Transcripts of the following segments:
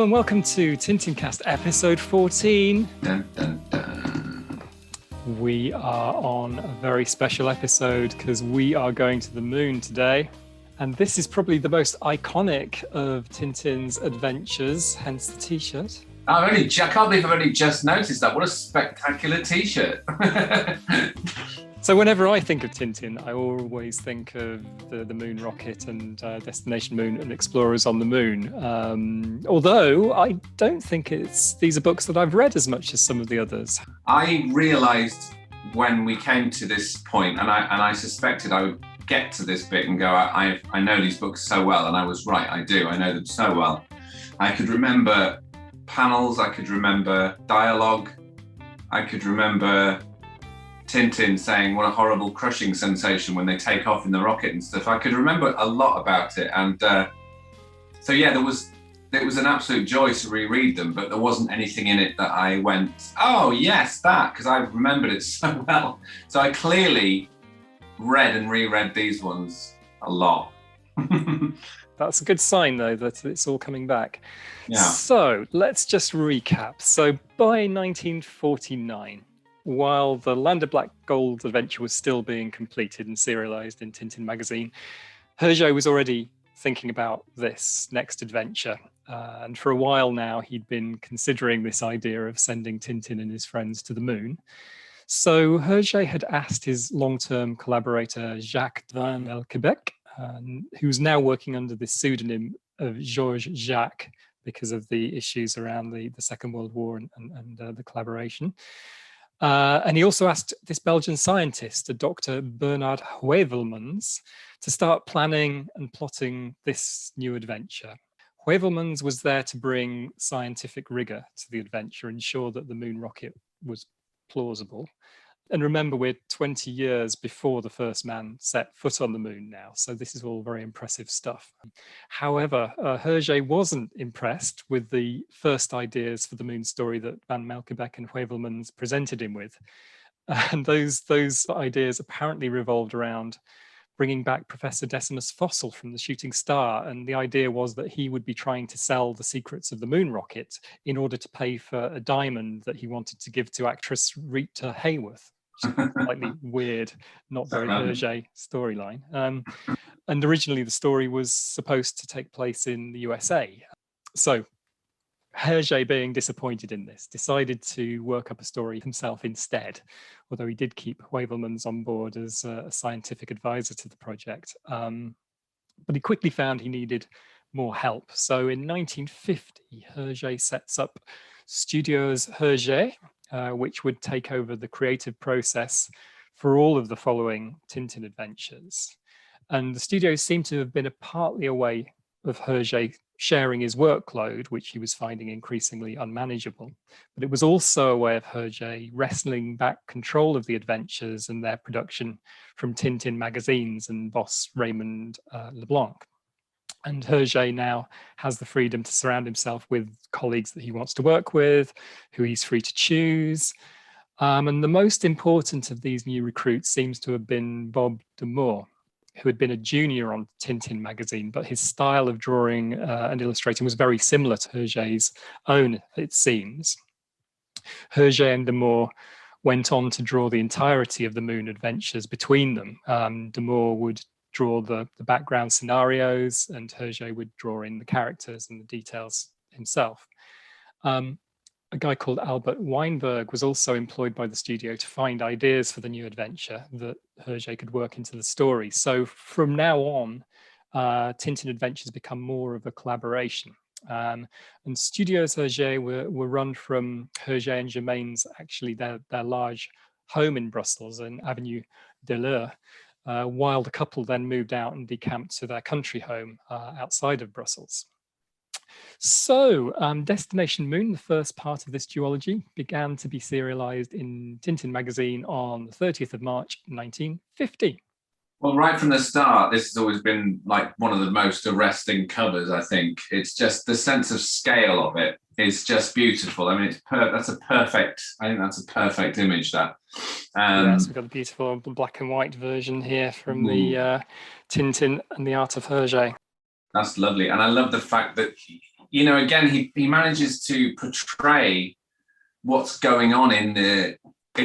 and welcome to Tintincast episode 14. Dun, dun, dun. We are on a very special episode because we are going to the moon today. And this is probably the most iconic of Tintin's adventures, hence the t-shirt. I can't believe I've only just noticed that. What a spectacular t-shirt. So whenever I think of Tintin, I always think of the moon rocket and Destination Moon and Explorers on the Moon. Although I don't think these are books that I've read as much as some of the others. I realised when we came to this point, and I suspected I would get to this bit and go, I know these books so well, and I was right, I do. I know them so well. I could remember panels, I could remember dialogue, I could remember Tintin saying what a horrible crushing sensation when they take off in the rocket and stuff. I could remember a lot about it, and so yeah, it was an absolute joy to reread them, but there wasn't anything in it that I went, oh yes, that, because I remembered it so well. So I clearly read and reread these ones a lot. That's a good sign, though, that it's all coming back. Yeah. So let's just recap. So by 1949, while the Land of Black Gold adventure was still being completed and serialized in Tintin magazine, Hergé was already thinking about this next adventure. And for a while now, he'd been considering this idea of sending Tintin and his friends to the moon. So Hergé had asked his long-term collaborator, Jacques van Melkebeek, who's now working under the pseudonym of Georges Jacques because of the issues around the Second World War and the collaboration. And he also asked this Belgian scientist, Dr. Bernard Heuvelmans, to start planning and plotting this new adventure. Heuvelmans was there to bring scientific rigor to the adventure, ensure that the moon rocket was plausible. And remember, we're 20 years before the first man set foot on the moon now, so this is all very impressive stuff. However, Hergé wasn't impressed with the first ideas for the moon story that Van Melkebeek and Heuvelmans presented him with. And those ideas apparently revolved around bringing back Professor Decimus Fossil from the Shooting Star, and the idea was that he would be trying to sell the secrets of the moon rocket in order to pay for a diamond that he wanted to give to actress Rita Hayworth. Slightly weird, not very Hergé storyline. And originally the story was supposed to take place in the USA. So Hergé, being disappointed in this, decided to work up a story himself instead, although he did keep Heuvelmans on board as a scientific advisor to the project. But he quickly found he needed more help. So in 1950, Hergé sets up Studios Hergé, which would take over the creative process for all of the following Tintin adventures. And the studios seem to have been partly a way of Hergé sharing his workload, which he was finding increasingly unmanageable. But it was also a way of Hergé wrestling back control of the adventures and their production from Tintin magazines and boss Raymond Leblanc. And Hergé now has the freedom to surround himself with colleagues that he wants to work with, who he's free to choose. And the most important of these new recruits seems to have been Bob de Moor, who had been a junior on Tintin magazine, but his style of drawing and illustrating was very similar to Hergé's own, it seems. Hergé and de Moor went on to draw the entirety of the moon adventures between them. De Moor would draw the background scenarios, and Hergé would draw in the characters and the details himself. A guy called Albert Weinberg was also employed by the studio to find ideas for the new adventure that Hergé could work into the story. So from now on, Tintin adventures become more of a collaboration. And Studios Hergé were run from Hergé and Germain's, actually their large home in Brussels in Avenue de l'Eure, while the couple then moved out and decamped to their country home outside of Brussels. So Destination Moon, the first part of this duology, began to be serialized in Tintin magazine on the 30th of March, 1950. Well, right from the start, this has always been like one of the most arresting covers, I think. It's just the sense of scale of it is just beautiful. I mean, that's a perfect image, that. Yes, we've got a beautiful black and white version here from the Tintin and the Art of Hergé. That's lovely. And I love the fact that again, he manages to portray what's going on in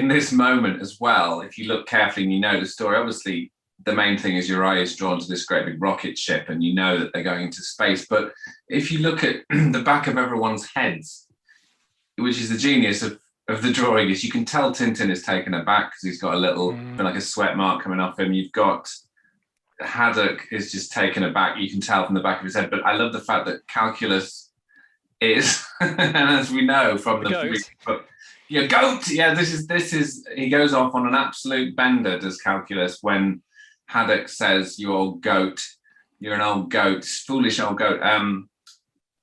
this moment as well. If you look carefully and you know the story, obviously the main thing is your eye is drawn to this great big rocket ship and you know that they're going into space. But if you look at the back of everyone's heads, which is the genius of the drawing, is you can tell Tintin is taken aback because he's got a little like a sweat mark coming off him. You've got Haddock is just taken aback. You can tell from the back of his head. But I love the fact that Calculus is, and as we know from the book, goat. Yeah, this is. He goes off on an absolute bender, does Calculus, when Haddock says, "You old goat, you're an old goat, foolish old goat."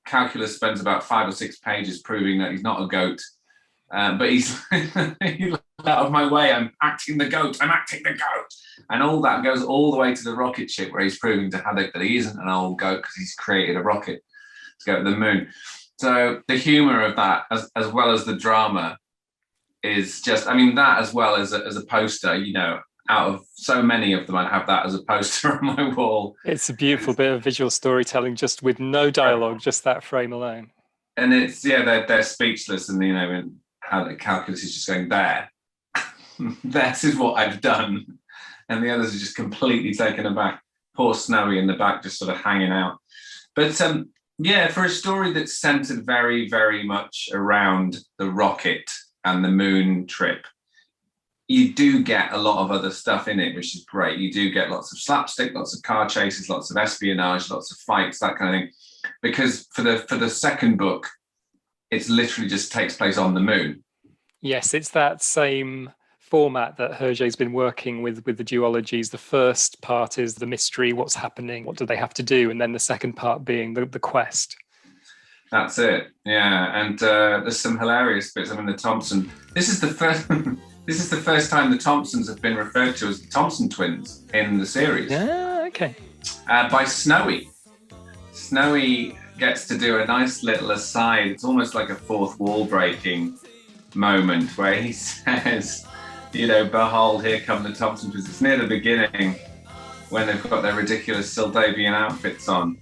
Calculus spends about 5 or 6 pages proving that he's not a goat, but he's out of my way. I'm acting the goat. And all that goes all the way to the rocket ship where he's proving to Haddock that he isn't an old goat because he's created a rocket to go to the moon. So the humor of that, as well as the drama, is just, that as well as a poster, out of so many of them, I'd have that as a poster on my wall. It's a beautiful bit of visual storytelling, just with no dialogue, just that frame alone. And it's, they're speechless, and and how the Calculus is just going, there. This is what I've done. And the others are just completely taken aback. Poor Snowy in the back, just sort of hanging out. But for a story that's centered very, very much around the rocket and the moon trip, you do get a lot of other stuff in it, which is great. You do get lots of slapstick, lots of car chases, lots of espionage, lots of fights, that kind of thing. Because for the second book, it's literally just takes place on the moon. Yes, it's that same format that Hergé's been working with the duologies. The first part is the mystery, what's happening, what do they have to do, and then the second part being the quest. That's it, yeah. And there's some hilarious bits. The Thompson. This is the first time the Thompsons have been referred to as the Thompson twins in the series. Yeah, okay. By Snowy. Snowy gets to do a nice little aside. It's almost like a fourth wall breaking moment where he says, behold, here come the Thompson twins. It's near the beginning when they've got their ridiculous Sildavian outfits on.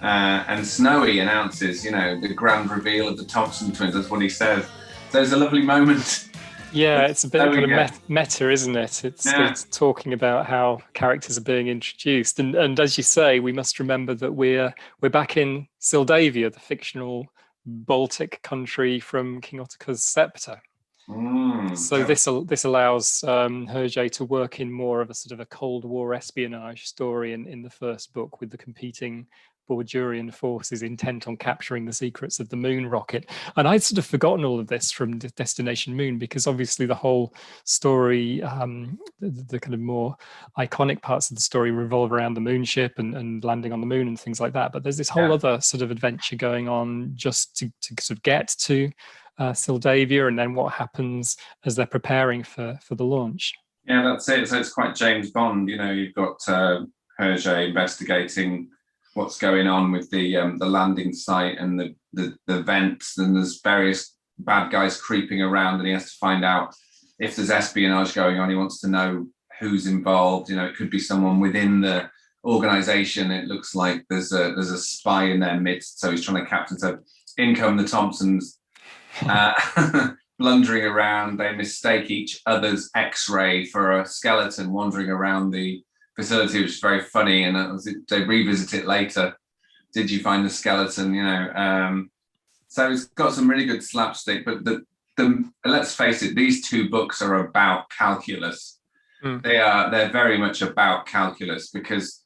And Snowy announces, the grand reveal of the Thompson twins. That's what he says. So it's a lovely moment. Yeah, it's a bit kind of meta, isn't it? It's talking about how characters are being introduced. And as you say, we must remember that we're back in Sildavia, the fictional Baltic country from King Ottokar's scepter. So this allows Hergé to work in more of a sort of a Cold War espionage story in the first book, with the competing Borgian forces intent on capturing the secrets of the moon rocket. And I'd sort of forgotten all of this from Destination Moon, because obviously the whole story, the kind of more iconic parts of the story revolve around the moon ship and landing on the moon and things like that. But there's this whole other sort of adventure going on just to sort of get to Sildavia, and then what happens as they're preparing for the launch. Yeah, that's it. So it's quite James Bond. You've got Hergé investigating what's going on with the landing site and the vents, and there's various bad guys creeping around, and he has to find out if there's espionage going on. He wants to know who's involved. It could be someone within the organization. It looks like there's a spy in their midst, so he's trying to capture. So in come the Thompsons, blundering around. They mistake each other's X-ray for a skeleton wandering around the facility, which is very funny, and they revisit it later. Did you find the skeleton? So it's got some really good slapstick. But let's face it, these two books are about calculus. They're very much about calculus, because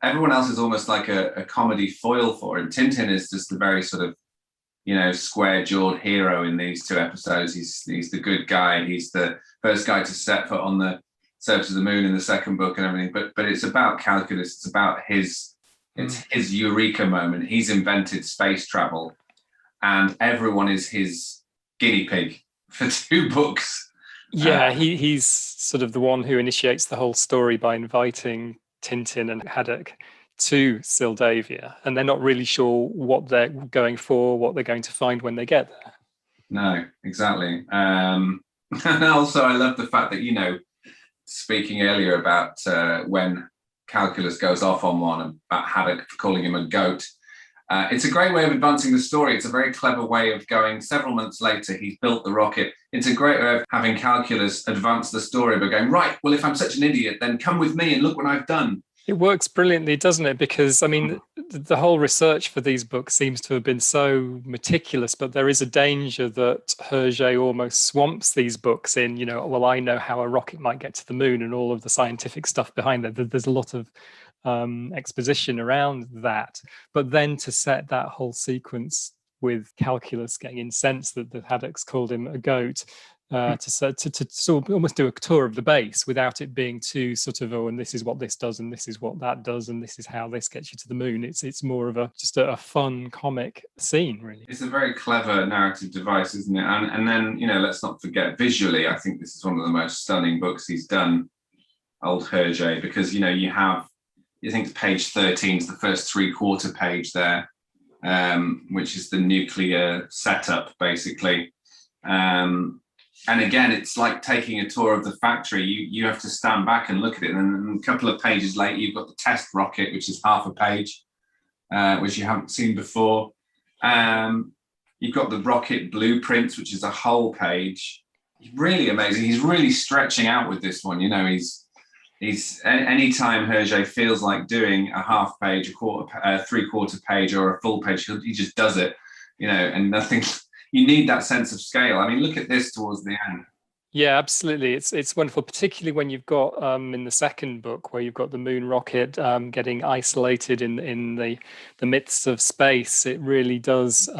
everyone else is almost like a comedy foil for him. Tintin is just the very sort of square-jawed hero in these two episodes. He's the good guy. He's the first guy to set foot on the surface of the moon in the second book and everything, but it's about calculus. It's about his eureka moment. He's invented space travel, and everyone is his guinea pig for 2 books. Yeah, he's sort of the one who initiates the whole story by inviting Tintin and Haddock to Sildavia, and they're not really sure what they're going for, what they're going to find when they get there. No, exactly. And also I love the fact that, speaking earlier about when calculus goes off on one, about Haddock calling him a goat, It's a great way of advancing the story. It's a very clever way of going several months later, he's built the rocket. It's a great way of having calculus advance the story by going, right, well, if I'm such an idiot, then come with me and look what I've done. It works brilliantly, doesn't it? Because, I mean, the whole research for these books seems to have been so meticulous, but there is a danger that Hergé almost swamps these books in, well, I know how a rocket might get to the moon and all of the scientific stuff behind that. There's a lot of exposition around that. But then to set that whole sequence with calculus getting incensed that the Haddocks called him a goat, to sort of almost do a tour of the base without it being too sort of, and this is what this does and this is what that does and this is how this gets you to the moon. It's more of just a fun comic scene, really. It's a very clever narrative device, isn't it? And then, let's not forget visually, I think this is one of the most stunning books he's done, old Hergé, because, I think it's page 13 is the first 3/4 page there, which is the nuclear setup, basically. And again, it's like taking a tour of the factory. You have to stand back and look at it. And then a couple of pages later, you've got the test rocket, which is half a page, which you haven't seen before. You've got the rocket blueprints, which is a whole page. Really amazing. He's really stretching out with this one. He's anytime Hergé feels like doing a half page, a quarter, 3/4 page, or a full page, he just does it. And nothing. You need that sense of scale. I mean, look at this towards the end. Yeah, absolutely. It's wonderful, particularly when you've got in the second book where you've got the moon rocket getting isolated in the midst of space. It really does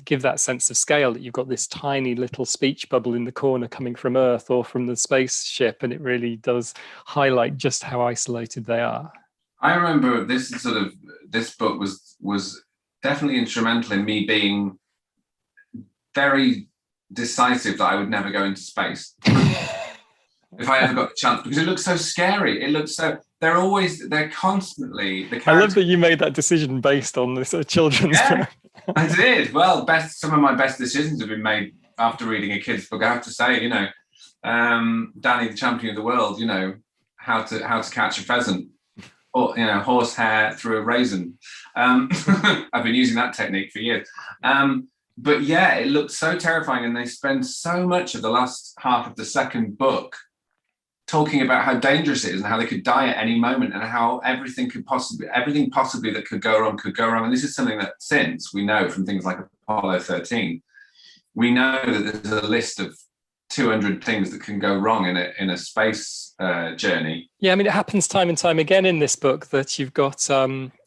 give that sense of scale that you've got this tiny little speech bubble in the corner coming from Earth or from the spaceship, and it really does highlight just how isolated they are. I remember this book was definitely instrumental in me being very decisive that I would never go into space if I ever got the chance, because it looks so scary. It looks so, they're constantly the characters. I love that you made that decision based on this children's book. I did. Well, some of my best decisions have been made after reading a kid's book, I have to say. Danny the Champion of the World, how to catch a pheasant, or horsehair through a raisin. I've been using that technique for years. But yeah, it looked so terrifying, and they spend so much of the last half of the second book talking about how dangerous it is and how they could die at any moment, and how everything possibly that could go wrong. And this is something that, since we know from things like Apollo 13, we know that there's a list of 200 things that can go wrong in a space journey. Yeah, I mean, it happens time and time again in this book that you've got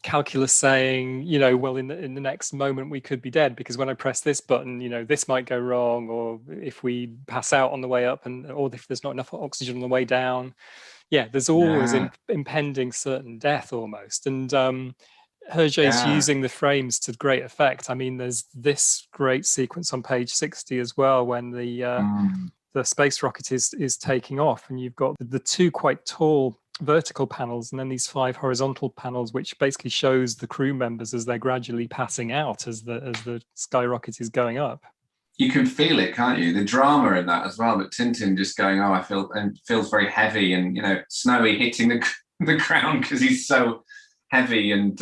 calculus saying, well, in the next moment we could be dead because when I press this button, this might go wrong, or if we pass out on the way up, or if there's not enough oxygen on the way down. Yeah, there's always impending certain death almost. And Hergé's using the frames to great effect. I mean, there's this great sequence on page 60 as well when the space rocket is taking off, and you've got the two quite tall vertical panels and then these 5 horizontal panels, which basically shows the crew members as they're gradually passing out as the skyrocket is going up. You can feel it, can't you? The drama in that as well. But Tintin just going, feels very heavy, and Snowy hitting the ground because he's so heavy, and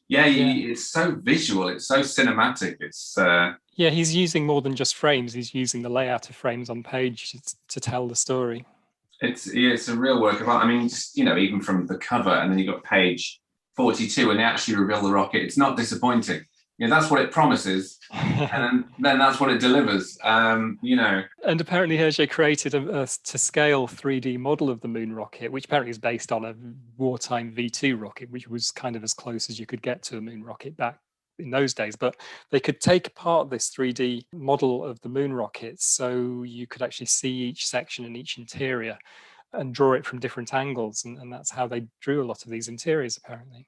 it's so visual, it's so cinematic. It's he's using more than just frames. He's using the layout of frames on page to tell the story. It's a real work of art. I mean, just, even from the cover, and then you got page 42, and they actually reveal the rocket. It's not disappointing. That's what it promises, and then that's what it delivers. And apparently Hergé created a to scale 3D model of the moon rocket, which apparently is based on a wartime V2 rocket, which was kind of as close as you could get to a moon rocket back in those days. But they could take apart this 3D model of the moon rocket, so you could actually see each section and each interior and draw it from different angles, and that's how they drew a lot of these interiors apparently.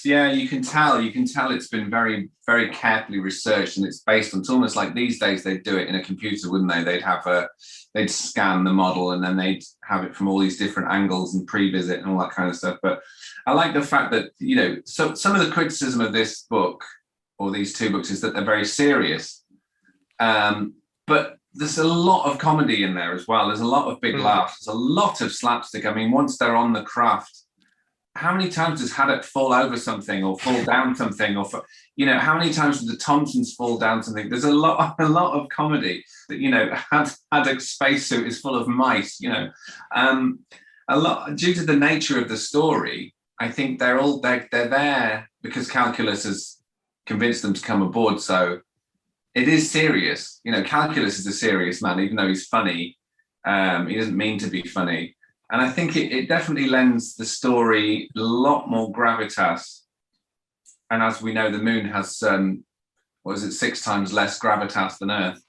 You can tell it's been very, very carefully researched, and it's based on, it's almost like these days they'd do it in a computer, wouldn't they? They'd scan the model and then they'd have it from all these different angles and pre-visit and all that kind of stuff. But I like the fact that, so some of the criticism of this book, or these two books, is that they're very serious. But there's a lot of comedy in there as well. There's a lot of big laughs. There's a lot of slapstick. I mean, once they're on the craft how many times does Haddock fall over something or fall down something, or how many times do the Thompsons fall down something? There's a lot of comedy that Haddock's spacesuit is full of mice. A lot due to the nature of the story. I think they're there because calculus has convinced them to come aboard. So it is serious. Calculus is a serious man, even though he's funny. He doesn't mean to be funny. And I think it definitely lends the story a lot more gravitas. And as we know, the moon has, 6 times less gravitas than Earth?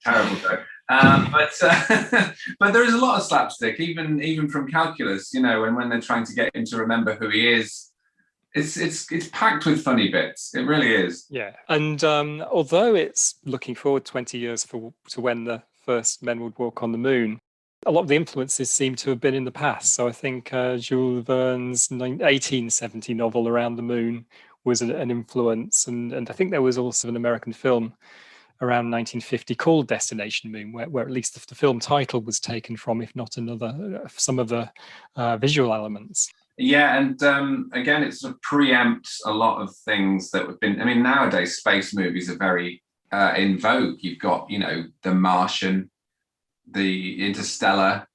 Terrible joke. But there is a lot of slapstick, even from calculus, and when they're trying to get him to remember who he is, it's packed with funny bits. It really is. Yeah. And although it's looking forward 20 years to when the first men would walk on the moon, a lot of the influences seem to have been in the past. So I think Jules Verne's 1870 novel Around the Moon was an influence. And I think there was also an American film around 1950 called Destination Moon, where at least the film title was taken from, if not some of the visual elements. Yeah, and again, it sort of preempts a lot of things that have been. I mean, nowadays space movies are very in vogue. You've got, The Martian, the Interstellar,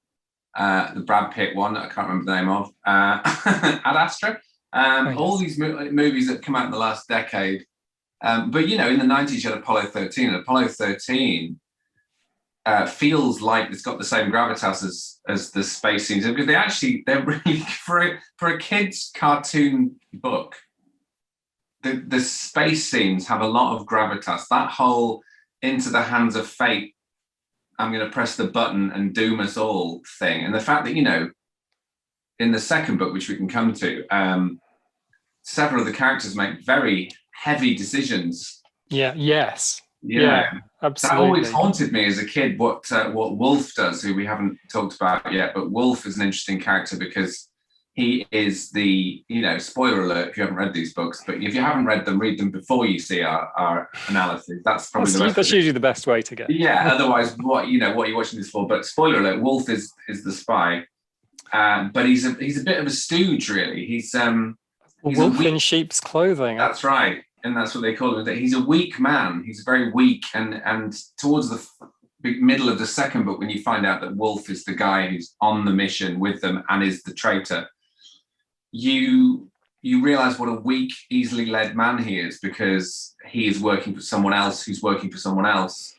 the Brad Pitt one that I can't remember the name of, Ad Astra. Yes. All these movies that come out in the last decade. But in the 90s, you had Apollo 13. And Apollo 13 feels like it's got the same gravitas as the space scenes, because they're really for a kid's cartoon book. The space scenes have a lot of gravitas. That whole into the hands of fate, I'm going to press the button and doom us all thing. And the fact that, in the second book, which we can come to, several of the characters make very heavy decisions. Yeah. Yes. Yeah, absolutely. That always haunted me as a kid, what Wolf does, who we haven't talked about yet. But Wolf is an interesting character because he is the, spoiler alert if you haven't read these books, but if you haven't read them, read them before you see our analysis. That's probably that's usually the best way to get. Yeah, otherwise, what are you watching this for? But spoiler alert, Wolf is the spy, but he's a bit of a stooge, really. He's wolf in sheep's clothing. That's right, and that's what they call him. He's a weak man. He's very weak, and towards the middle of the second book, when you find out that Wolf is the guy who's on the mission with them and is the traitor, you realize what a weak, easily led man he is, because he is working for someone else who's working for someone else.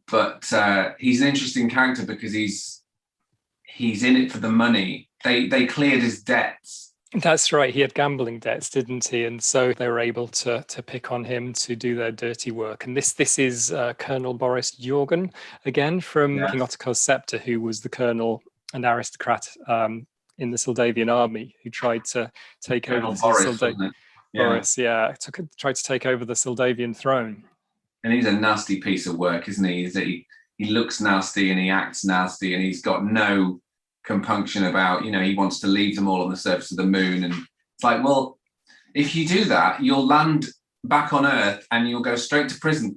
But he's an interesting character because he's in it for the money. They cleared his debts. That's right. He had gambling debts, didn't he? And so they were able to pick on him to do their dirty work. And this is Colonel Boris Jorgen, again, from King Ottokar's Scepter, who was the colonel and aristocrat in the Soldavian army, who tried to take over the tried to take over the Soldavian throne. And he's a nasty piece of work, isn't he? He looks nasty and he acts nasty, and he's got no compunction about, he wants to leave them all on the surface of the moon. And it's like, well, if you do that, you'll land back on Earth and you'll go straight to prison,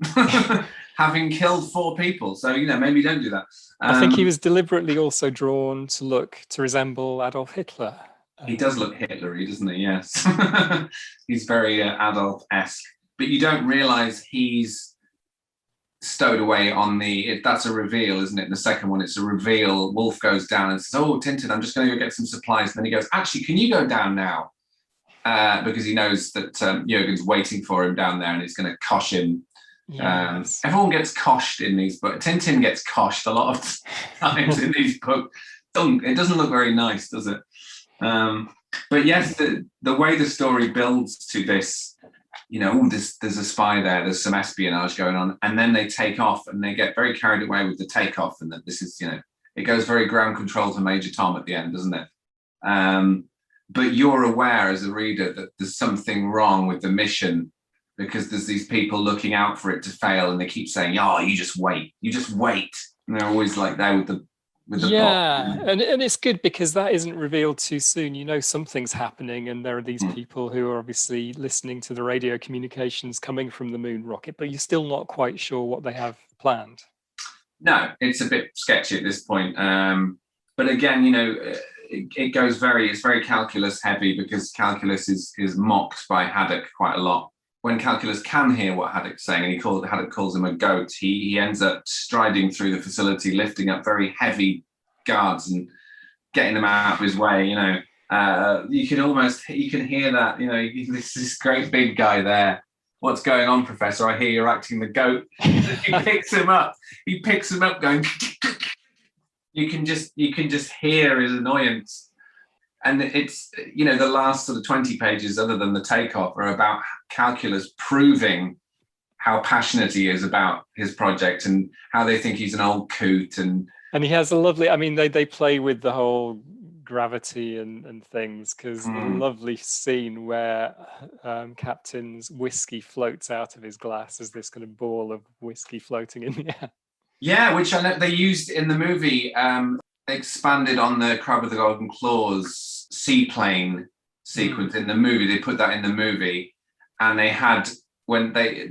having killed 4 people. So, maybe don't do that. I think he was deliberately also drawn to resemble Adolf Hitler. He does look Hitlery, doesn't he? Yes. He's very Adolf-esque. But you don't realize he's stowed away that's a reveal, isn't it? In the second one, it's a reveal. Wolf goes down and says, "Oh, Tintin, I'm just going to go get some supplies." And then he goes, "Actually, can you go down now?" Because he knows that Jorgen's waiting for him down there and he's going to cosh him. Yes. Everyone gets coshed in these books. Tintin gets coshed a lot of times in these books. It doesn't look very nice, does it? But yes, the way the story builds to this, there's a spy there, there's some espionage going on, and then they take off and they get very carried away with the takeoff, and that this is, it goes very ground control to Major Tom at the end, doesn't it? But you're aware as a reader that there's something wrong with the mission, because there's these people looking out for it to fail, and they keep saying, "Oh, you just wait. And they're always like there with the plot. And it's good because that isn't revealed too soon. Something's happening, and there are these people who are obviously listening to the radio communications coming from the moon rocket, but you're still not quite sure what they have planned. No, it's a bit sketchy at this point. But again, it goes it's very calculus heavy, because calculus is mocked by Haddock quite a lot. When calculus can hear what Haddock's saying, and Haddock calls him a goat, he ends up striding through the facility, lifting up very heavy guards and getting them out of his way. You know, you can hear that. You know, this great big guy there. What's going on, Professor? I hear you're acting the goat. He picks him up. He picks him up, going. You can just hear his annoyance. And it's, you know, the last sort of 20 pages, other than the takeoff, are about calculus proving how passionate he is about his project and how they think he's an old coot. And he has a lovely, I mean, they play with the whole gravity and things, because the lovely scene where Captain's whiskey floats out of his glass as this kind of ball of whiskey floating in the air. Yeah, which I know they used in the movie. Expanded on the Crab with the Golden Claws seaplane sequence in the movie. They put that in the movie, and they had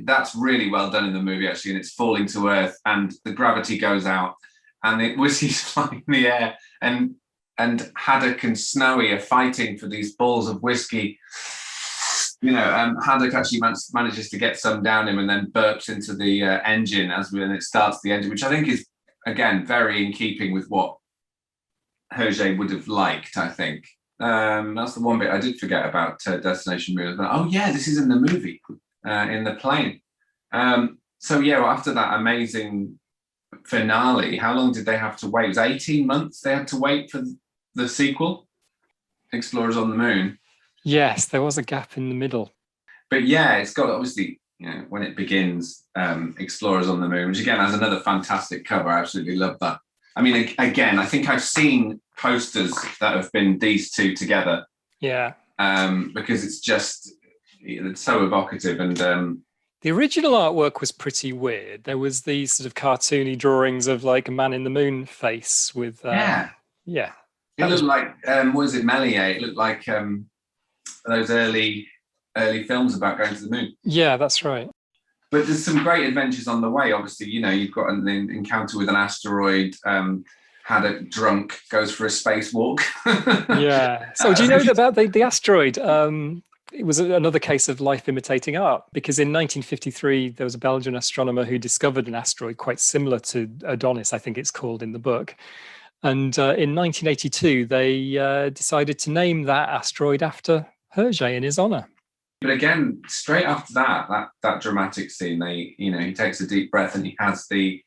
that's really well done in the movie actually, and it's falling to earth and the gravity goes out and the whiskey's flying in the air, and Haddock and Snowy are fighting for these balls of whiskey. You know, Haddock actually manages to get some down him and then burps into the engine when it starts the engine, which I think is, again, very in keeping with what Hergé would have liked, I think. That's the one bit I did forget about Destination Moon. But, oh, yeah, this is in the movie, in the plane. So, yeah, well, after that amazing finale, how long did they have to wait? It was 18 months they had to wait for the sequel, Explorers on the Moon. Yes, there was a gap in the middle. But, yeah, it's got, obviously, you know, when it begins, Explorers on the Moon, which, again, has another fantastic cover. I absolutely love that. I mean, again, I think I've seen posters that have been these two together. Yeah. Because it's so evocative. And the original artwork was pretty weird. There was these sort of cartoony drawings of like a man in the moon face with yeah. It looked like what is it, Méliès? It looked like those early films about going to the moon. Yeah, that's right. But there's some great adventures on the way. Obviously, you know, you've got an encounter with an asteroid. Haddock drunk goes for a spacewalk. Yeah. So do you know about the asteroid? It was another case of life imitating art, because in 1953 there was a Belgian astronomer who discovered an asteroid quite similar to Adonis, I think it's called in the book. And in 1982 they decided to name that asteroid after Hergé in his honor. But again, straight after that dramatic scene, he takes a deep breath and he has the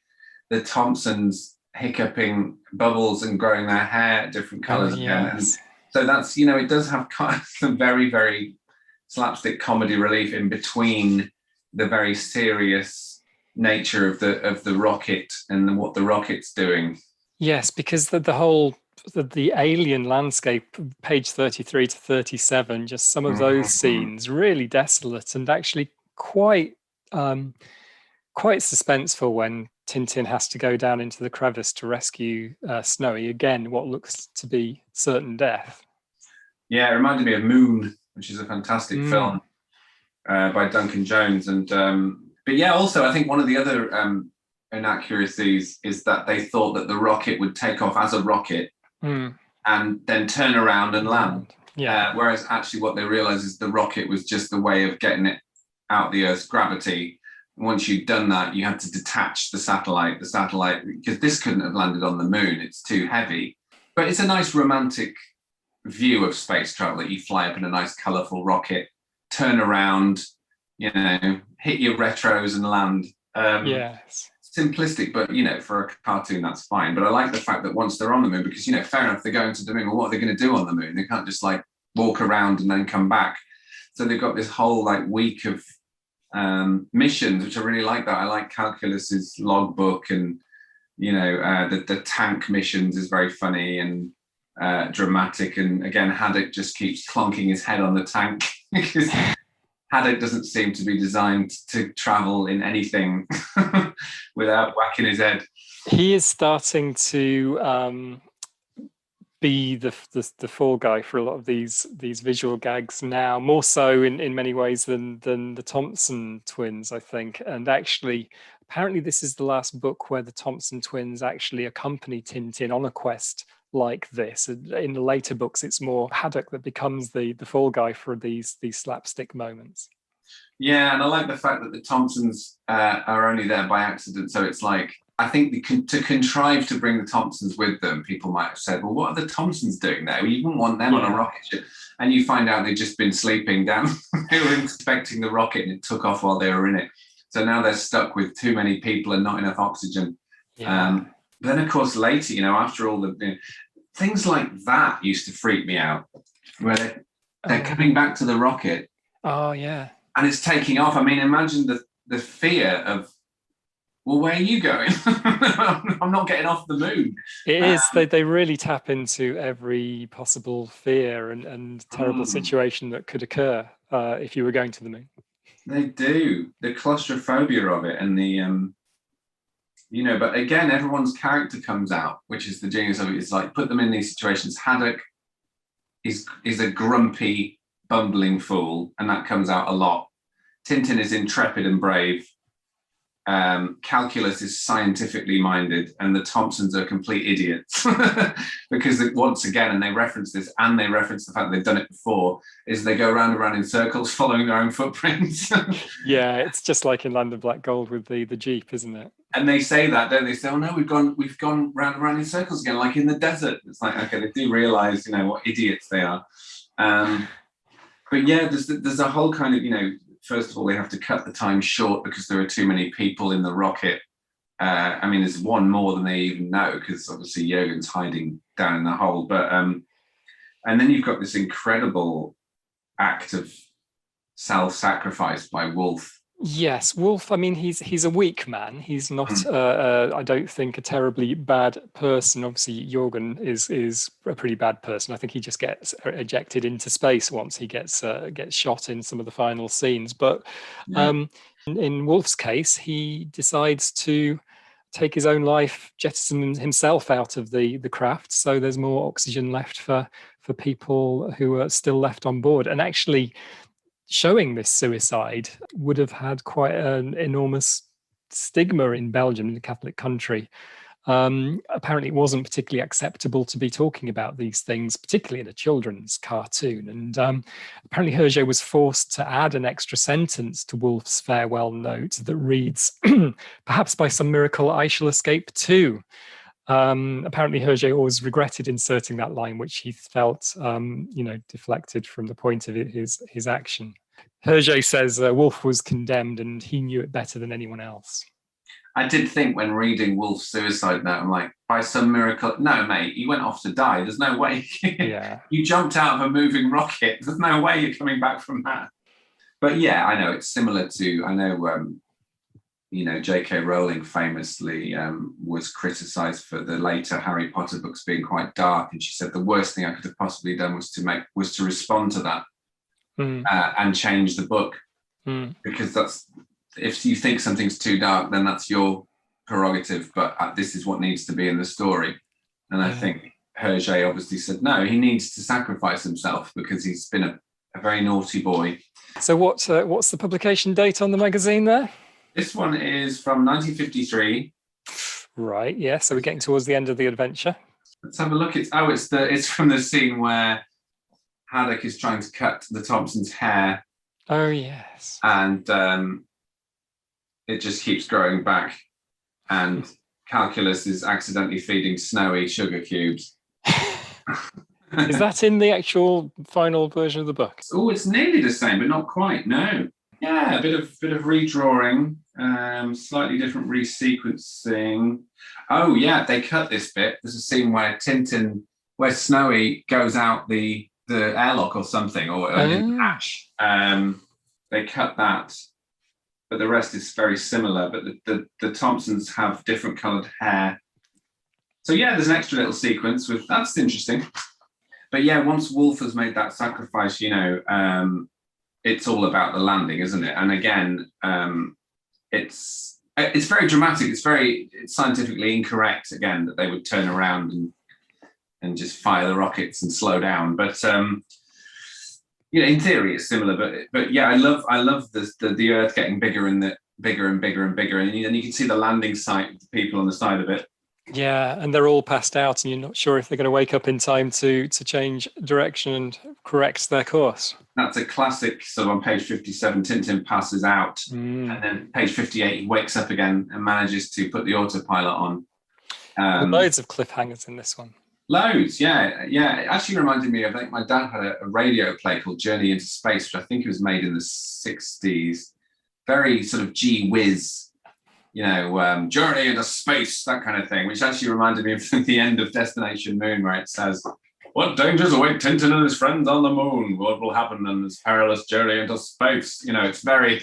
Thompsons hiccuping bubbles and growing their hair different colors again. And so that's, you know, it does have kind of some very, very slapstick comedy relief in between the very serious nature of the rocket and what the rocket's doing. Yes, because the whole the alien landscape, page 33 to 37, just some of those scenes really desolate and actually quite suspenseful when Tintin has to go down into the crevice to rescue Snowy, again what looks to be certain death. Yeah, it reminded me of Moon, which is a fantastic film by Duncan Jones. And but yeah, also I think one of the other inaccuracies is that they thought that the rocket would take off as a rocket and then turn around and land. Whereas actually what they realized is the rocket was just the way of getting it out the Earth's gravity. Once you'd done that, you had to detach the satellite, because this couldn't have landed on the moon. It's too heavy. But it's a nice romantic view of space travel, that you fly up in a nice colorful rocket, turn around, you know, hit your retros and land. Yes. Simplistic, but, you know, for a cartoon, that's fine. But I like the fact that once they're on the moon, because, you know, fair enough, they're going to the moon, well, what are they going to do on the moon? They can't just like walk around and then come back. So they've got this whole like week of missions, which I really like that. I like Calculus's logbook, and, you know, the tank missions is very funny and dramatic. And again, Haddock just keeps clonking his head on the tank because Haddock doesn't seem to be designed to travel in anything without whacking his head. He is starting to be the fall guy for a lot of these visual gags now, more so in many ways than the Thompson twins, I think. And actually, apparently this is the last book where the Thompson twins actually accompany Tintin on a quest like this. In the later books, it's more Haddock that becomes the fall guy for these slapstick moments. Yeah, and I like the fact that the Thompsons are only there by accident. So it's like, I think to contrive to bring the Thompsons with them, people might have said, well, what are the Thompsons doing there? You wouldn't want them on a rocket ship. And you find out they've just been sleeping down. They were inspecting the rocket and it took off while they were in it. So now they're stuck with too many people and not enough oxygen. Then, of course, later, after all things like that used to freak me out, where they're coming back to the rocket. Oh, yeah. And it's taking off. I mean, imagine the fear of, well, where are you going? I'm not getting off the moon. It is. They really tap into every possible fear and terrible situation that could occur if you were going to the moon. They do. The claustrophobia of it and the, but again, everyone's character comes out, which is the genius of it. It's like, put them in these situations. Haddock is a grumpy, bumbling fool, and that comes out a lot. Tintin is intrepid and brave. Calculus is scientifically minded, and the Thompsons are complete idiots because once again, and they reference this, and they reference the fact that they've done it before, is they go round and round in circles following their own footprints. Yeah, it's just like in Land of Black Gold with the Jeep, isn't it? And they say that, don't they? Say, oh no, we've gone round and round in circles again, like in the desert. It's like, okay, they do realise, what idiots they are. But yeah, there's a whole kind of, first of all, they have to cut the time short because there are too many people in the rocket. I mean, there's one more than they even know because obviously Jorgen's hiding down in the hole. But and then you've got this incredible act of self-sacrifice by Wolf. Yes, Wolf. I mean, he's a weak man. He's not, I don't think, a terribly bad person. Obviously, Jorgen is a pretty bad person. I think he just gets ejected into space once he gets shot in some of the final scenes. But in Wolf's case, he decides to take his own life, jettison himself out of the craft, so there's more oxygen left for people who are still left on board. And actually, showing this suicide would have had quite an enormous stigma in Belgium, in the Catholic country. Apparently, it wasn't particularly acceptable to be talking about these things, particularly in a children's cartoon. And apparently, Hergé was forced to add an extra sentence to Wolf's farewell note that reads, "Perhaps by some miracle I shall escape too." Apparently, Hergé always regretted inserting that line, which he felt, deflected from the point of his action. Hergé says Wolf was condemned and he knew it better than anyone else. I did think when reading Wolf's suicide note, I'm like, by some miracle, no, mate, you went off to die. There's no way. Yeah. You jumped out of a moving rocket. There's no way you're coming back from that. But yeah, I know it's similar to, J.K. Rowling famously was criticised for the later Harry Potter books being quite dark, and she said the worst thing I could have possibly done was to respond to that and change the book, because that's, if you think something's too dark, then that's your prerogative, but this is what needs to be in the story. And I think Hergé obviously said no, he needs to sacrifice himself because he's been a very naughty boy. So what's the publication date on the magazine there? This one is from 1953. Right, yeah. So we're getting towards the end of the adventure. Let's have a look. It's from the scene where Haddock is trying to cut the Thompsons' hair. Oh yes. And it just keeps growing back, and Calculus is accidentally feeding Snowy sugar cubes. Is that in the actual final version of the book? Oh, it's nearly the same, but not quite. No. Yeah, a bit of redrawing, slightly different resequencing. Oh yeah, they cut this bit. There's a scene where Snowy goes out the airlock or something, or ash. They cut that, but the rest is very similar. But the Thompsons have different coloured hair. So yeah, there's an extra little sequence that's interesting. But yeah, once Wolf has made that sacrifice, it's all about the landing, isn't it? And again, it's very dramatic. It's scientifically incorrect, again, that they would turn around and just fire the rockets and slow down. But in theory, it's similar. But yeah, I love the Earth getting bigger and bigger and bigger and bigger, and you can see the landing site with the people on the side of it. Yeah, and they're all passed out, and you're not sure if they're going to wake up in time to change direction and correct their course. That's a classic. So on page 57, Tintin passes out, and then page 58, he wakes up again and manages to put the autopilot on. Loads of cliffhangers in this one. Loads, yeah. It actually reminded me of, I think my dad had a radio play called Journey into Space, which I think it was made in the 60s. Very sort of gee whiz, Journey into Space, that kind of thing, which actually reminded me of the end of Destination Moon, where it says, "What dangers await Tintin and his friends on the moon? What will happen in this perilous journey into space?" It's very...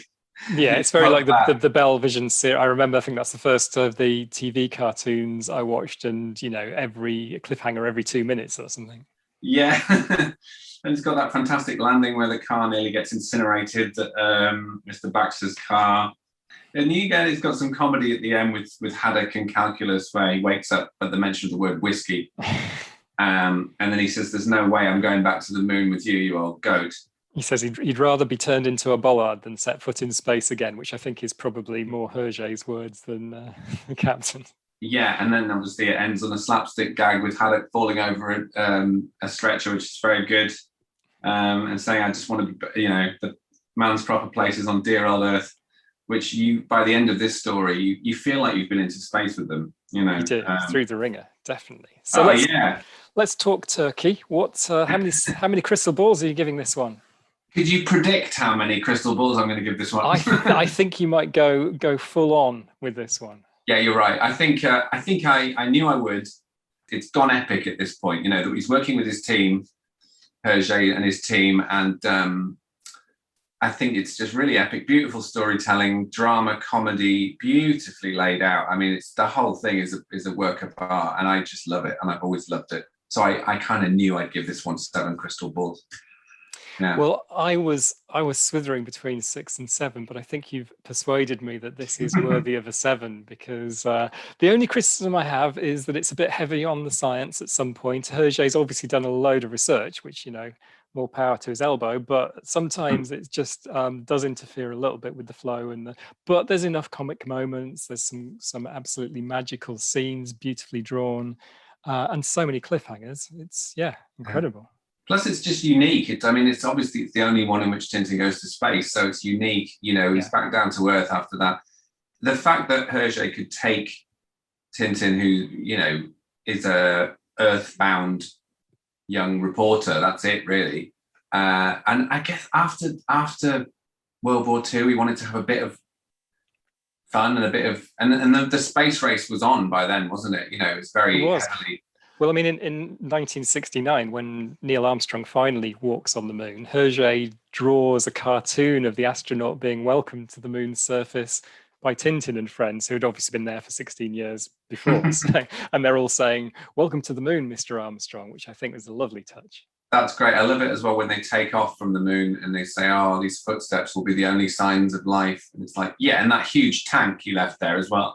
Yeah, it's very like the Bell Vision series. I remember, I think that's the first of the TV cartoons I watched, and every cliffhanger every 2 minutes or something. Yeah, and it's got that fantastic landing where the car nearly gets incinerated. Mr. Baxter's car, and it's got some comedy at the end with Haddock and Calculus, where he wakes up at the mention of the word whiskey, and then he says, "There's no way I'm going back to the moon with you, you old goat." He says he'd rather be turned into a bollard than set foot in space again, which I think is probably more Hergé's words than the captain. Yeah, and then obviously it ends on a slapstick gag with Haddock falling over a stretcher, which is very good, and saying, "I just want to be, the man's proper place is on dear old Earth," which by the end of this story, you feel like you've been into space with them. You do, through the ringer, definitely. So let's talk Turkey. How many crystal balls are you giving this one? Could you predict how many crystal balls I'm going to give this one? I think you might go full on with this one. Yeah, you're right. I think I knew I would. It's gone epic at this point. That he's working with his team, Hergé and his team, and I think it's just really epic, beautiful storytelling, drama, comedy, beautifully laid out. I mean, the whole thing is a work of art, and I just love it, and I've always loved it. So I kind of knew I'd give this one 7 crystal balls. Yeah. Well, I was swithering between 6 and 7, but I think you've persuaded me that this is worthy of a 7, because the only criticism I have is that it's a bit heavy on the science at some point. Hergé's obviously done a load of research, which, more power to his elbow, but sometimes it just does interfere a little bit with the flow. But there's enough comic moments. There's some absolutely magical scenes, beautifully drawn, and so many cliffhangers. It's incredible. Plus, it's just unique. It's obviously the only one in which Tintin goes to space, so it's unique. He's back down to Earth after that. The fact that Hergé could take Tintin, who is a earthbound young reporter, that's it really. And I guess after World War II, he wanted to have a bit of fun and a bit of, and the space race was on by then, wasn't it? It was very heavily. Well, I mean, in 1969, when Neil Armstrong finally walks on the moon, Hergé draws a cartoon of the astronaut being welcomed to the moon's surface by Tintin and friends, who had obviously been there for 16 years before. And they're all saying, "Welcome to the moon, Mr. Armstrong," which I think was a lovely touch. That's great. I love it as well when they take off from the moon and they say, "Oh, these footsteps will be the only signs of life." And it's like, yeah, and that huge tank he left there as well.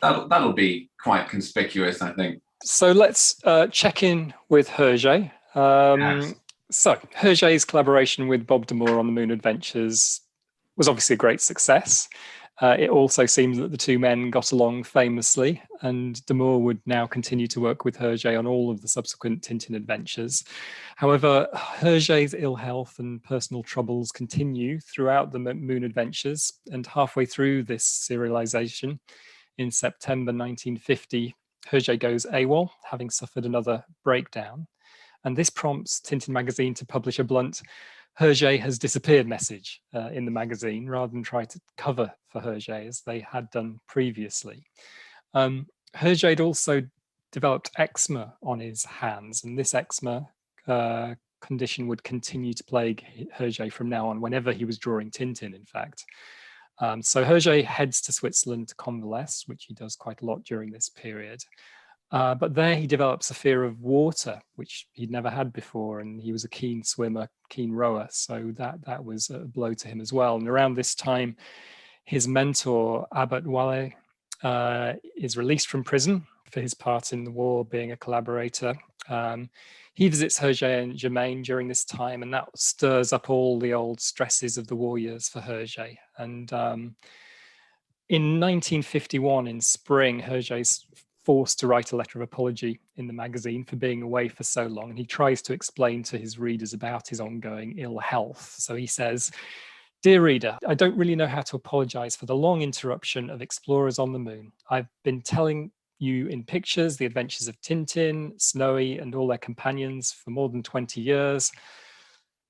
That'll be quite conspicuous, I think. So let's check in with Hergé. Yes. So Hergé's collaboration with Bob Damore on the Moon Adventures was obviously a great success. It also seems that the two men got along famously, and Damore would now continue to work with Hergé on all of the subsequent Tintin adventures. However, Hergé's ill health and personal troubles continue throughout the Moon Adventures, and halfway through this serialization, in September 1950, Hergé goes AWOL, having suffered another breakdown. And this prompts Tintin magazine to publish a blunt "Hergé has disappeared" message in the magazine, rather than try to cover for Hergé as they had done previously. Hergé had also developed eczema on his hands, and this eczema condition would continue to plague Hergé from now on, whenever he was drawing Tintin, in fact. So Hergé heads to Switzerland to convalesce, which he does quite a lot during this period. But there he develops a fear of water, which he'd never had before, and he was a keen swimmer, keen rower, so that was a blow to him as well. And around this time, his mentor, Abbot Wale, is released from prison for his part in the war, being a collaborator. He visits Hergé and Germain during this time, and that stirs up all the old stresses of the war years for Hergé. And in 1951, in spring, Hergé's forced to write a letter of apology in the magazine for being away for so long. And he tries to explain to his readers about his ongoing ill health. So he says, "Dear reader, I don't really know how to apologize for the long interruption of Explorers on the Moon. I've been telling you in pictures the adventures of Tintin, Snowy, and all their companions for more than 20 years.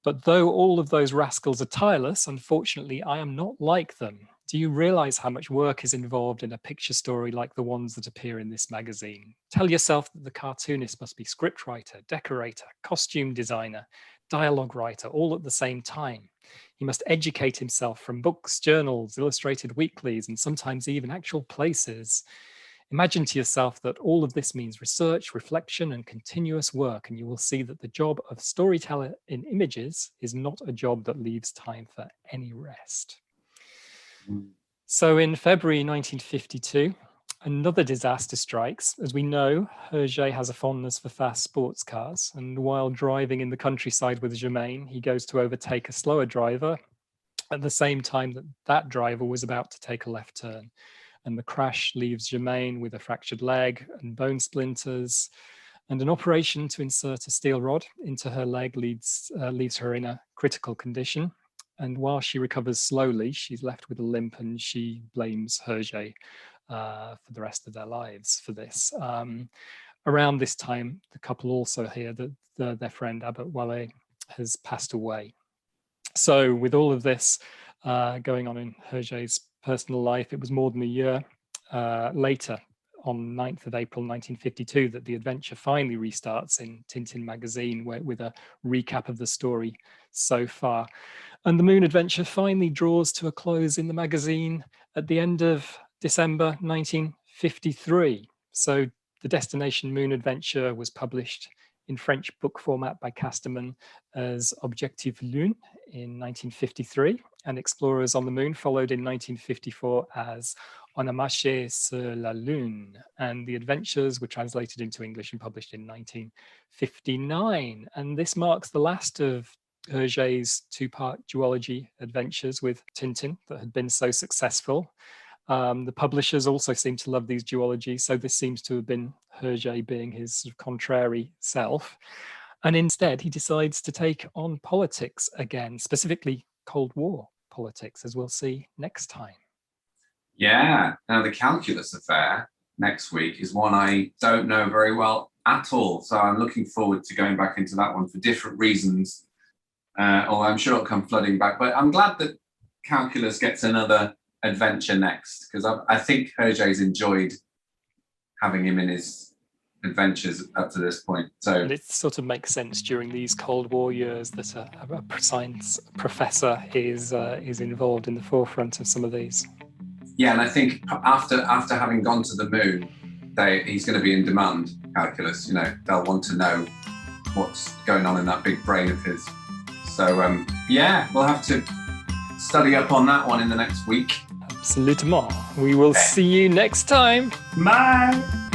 But though all of those rascals are tireless, unfortunately, I am not like them. Do you realize how much work is involved in a picture story like the ones that appear in this magazine? Tell yourself that the cartoonist must be scriptwriter, decorator, costume designer, dialogue writer, all at the same time. He must educate himself from books, journals, illustrated weeklies, and sometimes even actual places. Imagine to yourself that all of this means research, reflection, and continuous work, and you will see that the job of storyteller in images is not a job that leaves time for any rest." So in February 1952, another disaster strikes. As we know, Hergé has a fondness for fast sports cars, and while driving in the countryside with Germain, he goes to overtake a slower driver at the same time that that driver was about to take a left turn. And the crash leaves Germain with a fractured leg and bone splinters, and an operation to insert a steel rod into her leg leaves her in a critical condition. And while she recovers slowly, she's left with a limp, and she blames Hergé for the rest of their lives for this. Around this time, the couple also hear that their friend Abbot Wale has passed away. So with all of this going on in Hergé's personal life, it was more than a year later, on 9th of April 1952, that the adventure finally restarts in Tintin magazine with a recap of the story so far. And the Moon adventure finally draws to a close in the magazine at the end of December 1953. So the Destination Moon adventure was published in French book format by Casterman as Objectif Lune in 1953, and Explorers on the Moon followed in 1954 as On a marché sur la Lune, and the adventures were translated into English and published in 1959. And this marks the last of Hergé's two-part duology adventures with Tintin that had been so successful. The publishers also seem to love these duologies, so this seems to have been Hergé being his sort of contrary self. And instead, he decides to take on politics again, specifically Cold War politics, as we'll see next time. Yeah, now the calculus affair next week is one I don't know very well at all. So I'm looking forward to going back into that one for different reasons. Although I'm sure it'll come flooding back. But I'm glad that calculus gets another adventure next, because I think Hergé's enjoyed having him in his adventures up to this point. So and it sort of makes sense during these Cold War years that a science professor is involved in the forefront of some of these. Yeah, and I think after having gone to the moon, he's going to be in demand, calculus. You know, they'll want to know what's going on in that big brain of his. So yeah, we'll have to study up on that one in the next week. Absolument. We will see you next time. Bye.